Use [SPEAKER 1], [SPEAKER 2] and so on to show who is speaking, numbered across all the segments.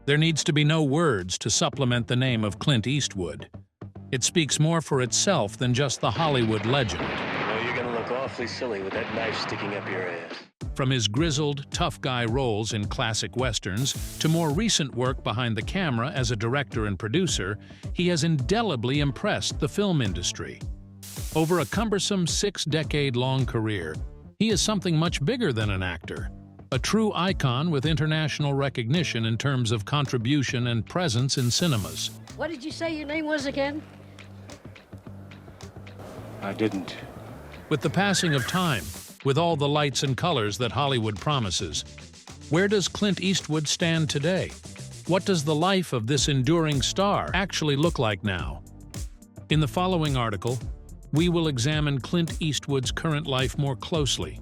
[SPEAKER 1] There needs to be no words to supplement the name of Clint Eastwood. It speaks more for itself than just the Hollywood legend.
[SPEAKER 2] You're gonna look awfully silly with that knife sticking up your ass.
[SPEAKER 1] From his grizzled, tough guy roles in classic westerns to more recent work behind the camera as a director and producer, he has indelibly impressed the film industry. Over a cumbersome 6-decade-long career, he is something much bigger than an actor. A true icon with international recognition in terms of contribution and presence in cinemas.
[SPEAKER 3] What did you say your name was again?
[SPEAKER 4] I didn't.
[SPEAKER 1] With the passing of time, with all the lights and colors that Hollywood promises, where does Clint Eastwood stand today? What does the life of this enduring star actually look like now? In the following article, we will examine Clint Eastwood's current life more closely,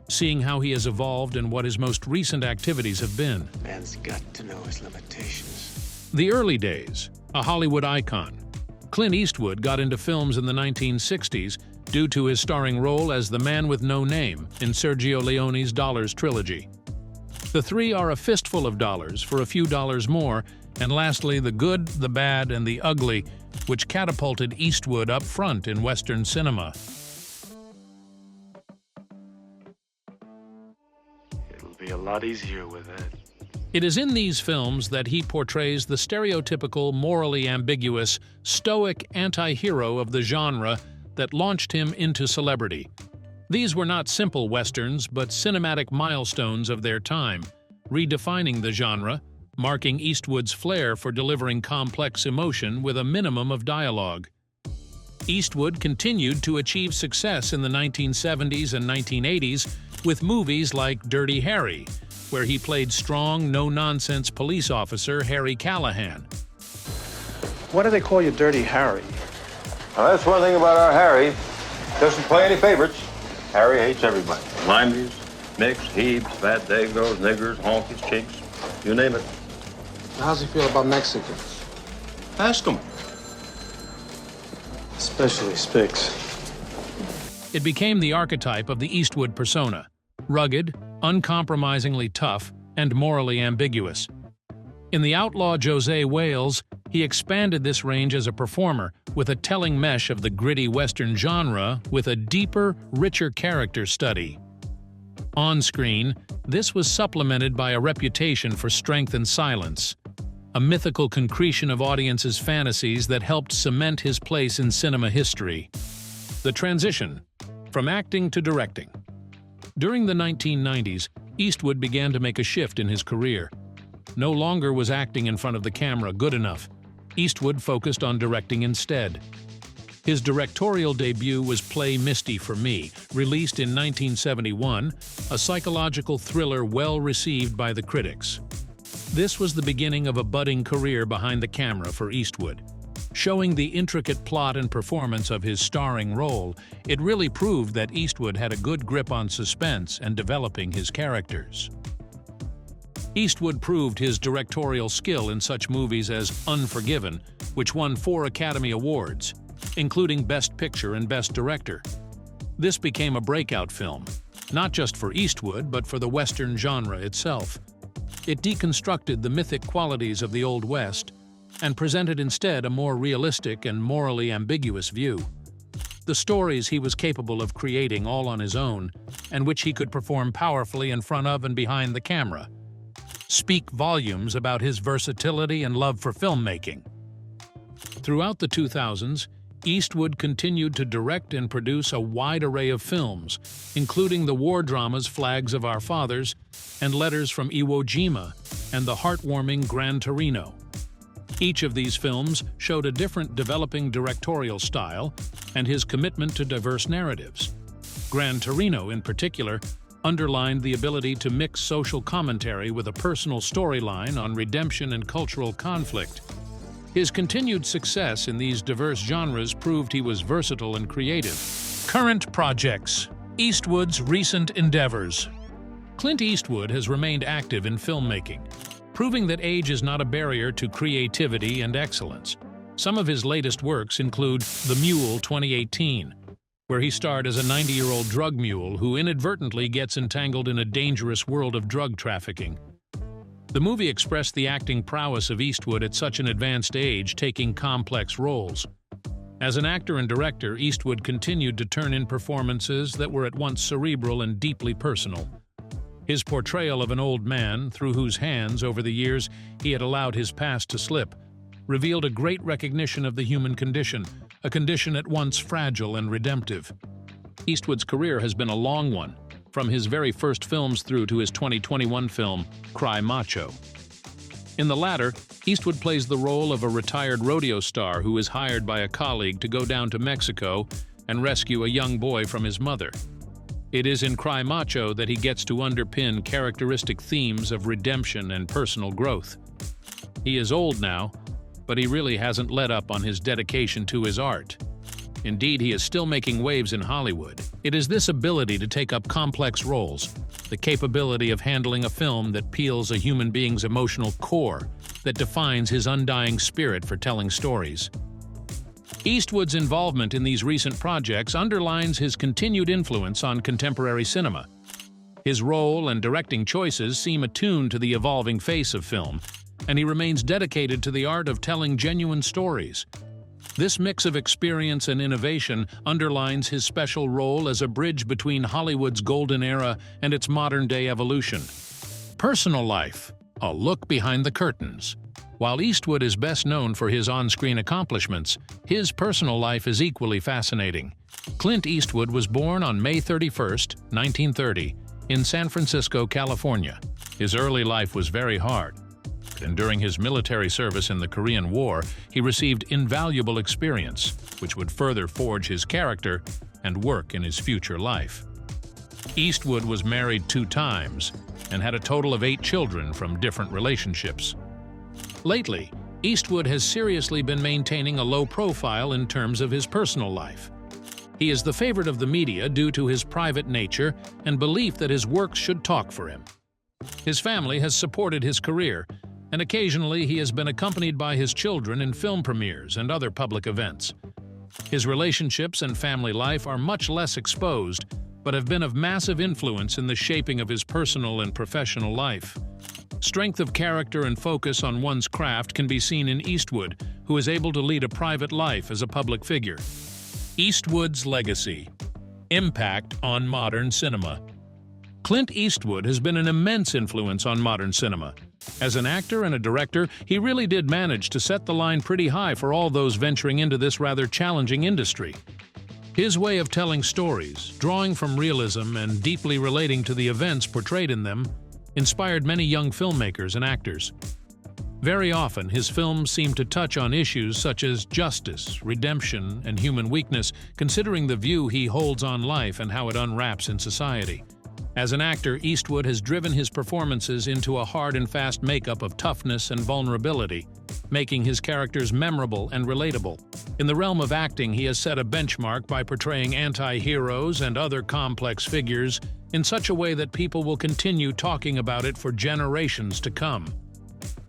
[SPEAKER 1] seeing how he has evolved and what his most recent activities have been.
[SPEAKER 2] Man's got to know his limitations.
[SPEAKER 1] The early days, a Hollywood icon. Clint Eastwood got into films in the 1960s due to his starring role as the man with no name in Sergio Leone's Dollars trilogy. The three are a fistful of dollars for a few dollars more, and lastly, The Good, the Bad, and the Ugly, which catapulted Eastwood up front in Western cinema.
[SPEAKER 4] It'll be a lot easier with that.
[SPEAKER 1] It is in these films that he portrays the stereotypical, morally ambiguous, stoic anti-hero of the genre that launched him into celebrity. These were not simple westerns, but cinematic milestones of their time, redefining the genre, marking Eastwood's flair for delivering complex emotion with a minimum of dialogue. Eastwood continued to achieve success in the 1970s and 1980s with movies like Dirty Harry, where he played strong, no-nonsense police officer Harry Callahan.
[SPEAKER 5] Why do they call you Dirty Harry?
[SPEAKER 6] Well, that's one thing about our Harry. Doesn't play any favorites. Harry hates everybody. Limeys, nicks, heaves, fat dagos, niggers, honkies, chicks, you name it.
[SPEAKER 5] How's he feel about Mexicans?
[SPEAKER 6] Ask him.
[SPEAKER 5] Especially Spicks.
[SPEAKER 1] It became the archetype of the Eastwood persona, rugged, uncompromisingly tough, and morally ambiguous. In The Outlaw José Wales, he expanded this range as a performer with a telling mesh of the gritty Western genre with a deeper, richer character study. On screen, this was supplemented by a reputation for strength and silence, a mythical concretion of audiences' fantasies that helped cement his place in cinema history. The transition from acting to directing. During the 1990s, Eastwood began to make a shift in his career. No longer was acting in front of the camera good enough. Eastwood focused on directing instead. His directorial debut was Play Misty for Me, released in 1971, a psychological thriller well received by the critics. This was the beginning of a budding career behind the camera for Eastwood. Showing the intricate plot and performance of his starring role, it really proved that Eastwood had a good grip on suspense and developing his characters. Eastwood proved his directorial skill in such movies as Unforgiven, which won 4 Academy Awards, including Best Picture and Best Director. This became a breakout film, not just for Eastwood, but for the Western genre itself. It deconstructed the mythic qualities of the Old West and presented instead a more realistic and morally ambiguous view. The stories he was capable of creating all on his own, and which he could perform powerfully in front of and behind the camera, speak volumes about his versatility and love for filmmaking. Throughout the 2000s, Eastwood continued to direct and produce a wide array of films, including the war dramas Flags of Our Fathers and Letters from Iwo Jima and the heartwarming Gran Torino. Each of these films showed a different developing directorial style and his commitment to diverse narratives. Gran Torino, in particular, underlined the ability to mix social commentary with a personal storyline on redemption and cultural conflict. His continued success in these diverse genres proved he was versatile and creative. Current projects. Eastwood's recent endeavors. Clint Eastwood has remained active in filmmaking, proving that age is not a barrier to creativity and excellence. Some of his latest works include The Mule 2018, where he starred as a 90-year-old drug mule who inadvertently gets entangled in a dangerous world of drug trafficking. The movie expressed the acting prowess of Eastwood at such an advanced age, taking complex roles. As an actor and director, Eastwood continued to turn in performances that were at once cerebral and deeply personal. His portrayal of an old man, through whose hands, over the years, he had allowed his past to slip, revealed a great recognition of the human condition, a condition at once fragile and redemptive. Eastwood's career has been a long one, from his very first films through to his 2021 film, Cry Macho. In the latter, Eastwood plays the role of a retired rodeo star who is hired by a colleague to go down to Mexico and rescue a young boy from his mother. It is in Cry Macho that he gets to underpin characteristic themes of redemption and personal growth. He is old now, but he really hasn't let up on his dedication to his art. Indeed, he is still making waves in Hollywood. It is this ability to take up complex roles, the capability of handling a film that peels a human being's emotional core, that defines his undying spirit for telling stories. Eastwood's involvement in these recent projects underlines his continued influence on contemporary cinema. His role and directing choices seem attuned to the evolving face of film, and he remains dedicated to the art of telling genuine stories. This mix of experience and innovation underlines his special role as a bridge between Hollywood's golden era and its modern-day evolution. Personal life, a look behind the curtains. While Eastwood is best known for his on-screen accomplishments, his personal life is equally fascinating. Clint Eastwood was born on May 31, 1930, in San Francisco, California. His early life was very hard, and during his military service in the Korean War, he received invaluable experience, which would further forge his character and work in his future life. Eastwood was married 2 times and had a total of 8 children from different relationships. Lately, Eastwood has seriously been maintaining a low profile in terms of his personal life. He is the favorite of the media due to his private nature and belief that his works should talk for him. His family has supported his career, and occasionally he has been accompanied by his children in film premieres and other public events. His relationships and family life are much less exposed, but have been of massive influence in the shaping of his personal and professional life. Strength of character and focus on one's craft can be seen in Eastwood, who is able to lead a private life as a public figure. Eastwoods Legacy. Impact on modern cinema. Clint Eastwood has been an immense influence on modern cinema. As an actor and a director, he really did manage to set the line pretty high for all those venturing into this rather challenging industry. His way of telling stories, drawing from realism and deeply relating to the events portrayed in them, inspired many young filmmakers and actors. Very often, his films seem to touch on issues such as justice, redemption, and human weakness, considering the view he holds on life and how it unwraps in society. As an actor, Eastwood has driven his performances into a hard and fast makeup of toughness and vulnerability, making his characters memorable and relatable. In the realm of acting, he has set a benchmark by portraying anti-heroes and other complex figures in such a way that people will continue talking about it for generations to come.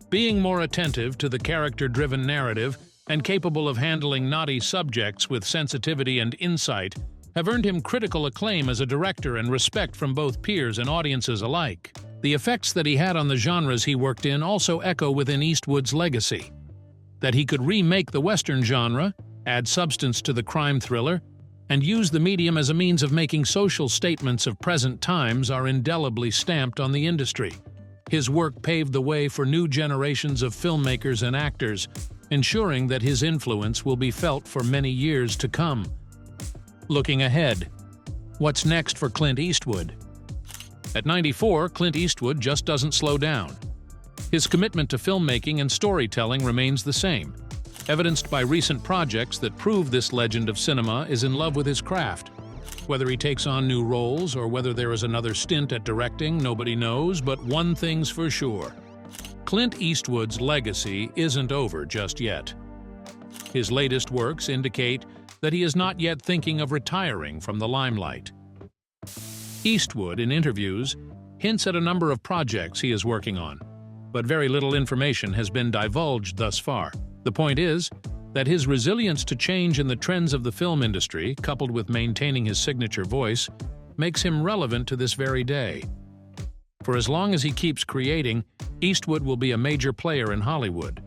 [SPEAKER 1] Being more attentive to the character-driven narrative and capable of handling knotty subjects with sensitivity and insight have earned him critical acclaim as a director and respect from both peers and audiences alike. The effects that he had on the genres he worked in also echo within Eastwood's legacy. That he could remake the Western genre, add substance to the crime thriller, and use the medium as a means of making social statements of present times are indelibly stamped on the industry. His work paved the way for new generations of filmmakers and actors, ensuring that his influence will be felt for many years to come. Looking ahead, what's next for Clint Eastwood? At 94, Clint Eastwood just doesn't slow down. His commitment to filmmaking and storytelling remains the same, evidenced by recent projects that prove this legend of cinema is in love with his craft. Whether he takes on new roles or whether there is another stint at directing, nobody knows, but one thing's for sure. Clint Eastwood's legacy isn't over just yet. His latest works indicate that he is not yet thinking of retiring from the limelight. Eastwood, in interviews, hints at a number of projects he is working on, but very little information has been divulged thus far. The point is that his resilience to change in the trends of the film industry, coupled with maintaining his signature voice, makes him relevant to this very day. For as long as he keeps creating, Eastwood will be a major player in Hollywood.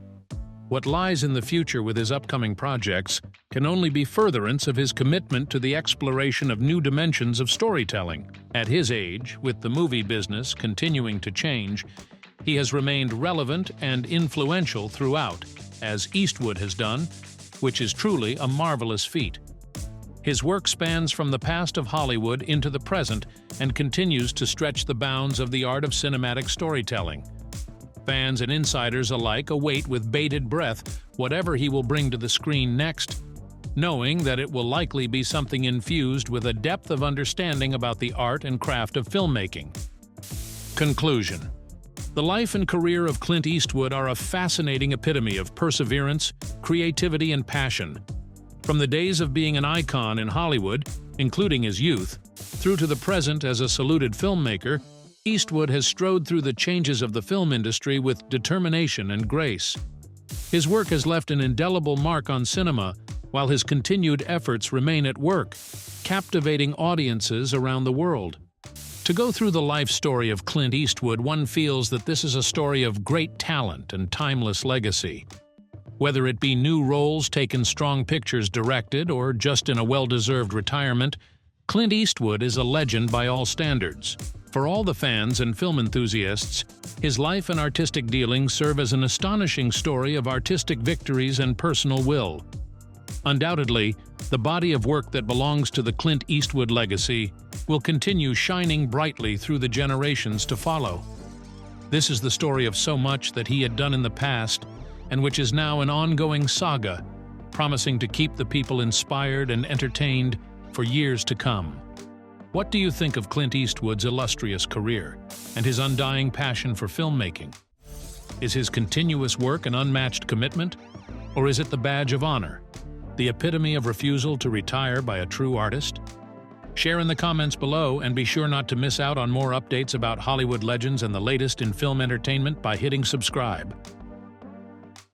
[SPEAKER 1] What lies in the future with his upcoming projects can only be furtherance of his commitment to the exploration of new dimensions of storytelling. At his age, with the movie business continuing to change, he has remained relevant and influential throughout, as Eastwood has done, which is truly a marvelous feat. His work spans from the past of Hollywood into the present and continues to stretch the bounds of the art of cinematic storytelling. Fans and insiders alike await with bated breath whatever he will bring to the screen next, knowing that it will likely be something infused with a depth of understanding about the art and craft of filmmaking. Conclusion. The life and career of Clint Eastwood are a fascinating epitome of perseverance, creativity, and passion. From the days of being an icon in Hollywood, including his youth, through to the present as a saluted filmmaker, Eastwood has strode through the changes of the film industry with determination and grace. His work has left an indelible mark on cinema, while his continued efforts remain at work, captivating audiences around the world. To go through the life story of Clint Eastwood, one feels that this is a story of great talent and timeless legacy. Whether it be new roles taken, strong pictures directed, or just in a well-deserved retirement, Clint Eastwood is a legend by all standards. For all the fans and film enthusiasts, his life and artistic dealings serve as an astonishing story of artistic victories and personal will. Undoubtedly, the body of work that belongs to the Clint Eastwood legacy will continue shining brightly through the generations to follow. This is the story of so much that he had done in the past, and which is now an ongoing saga, promising to keep the people inspired and entertained for years to come. What do you think of Clint Eastwood's illustrious career and his undying passion for filmmaking? Is his continuous work an unmatched commitment, or is it the badge of honor, the epitome of refusal to retire by a true artist? Share in the comments below, and be sure not to miss out on more updates about Hollywood legends and the latest in film entertainment by hitting subscribe.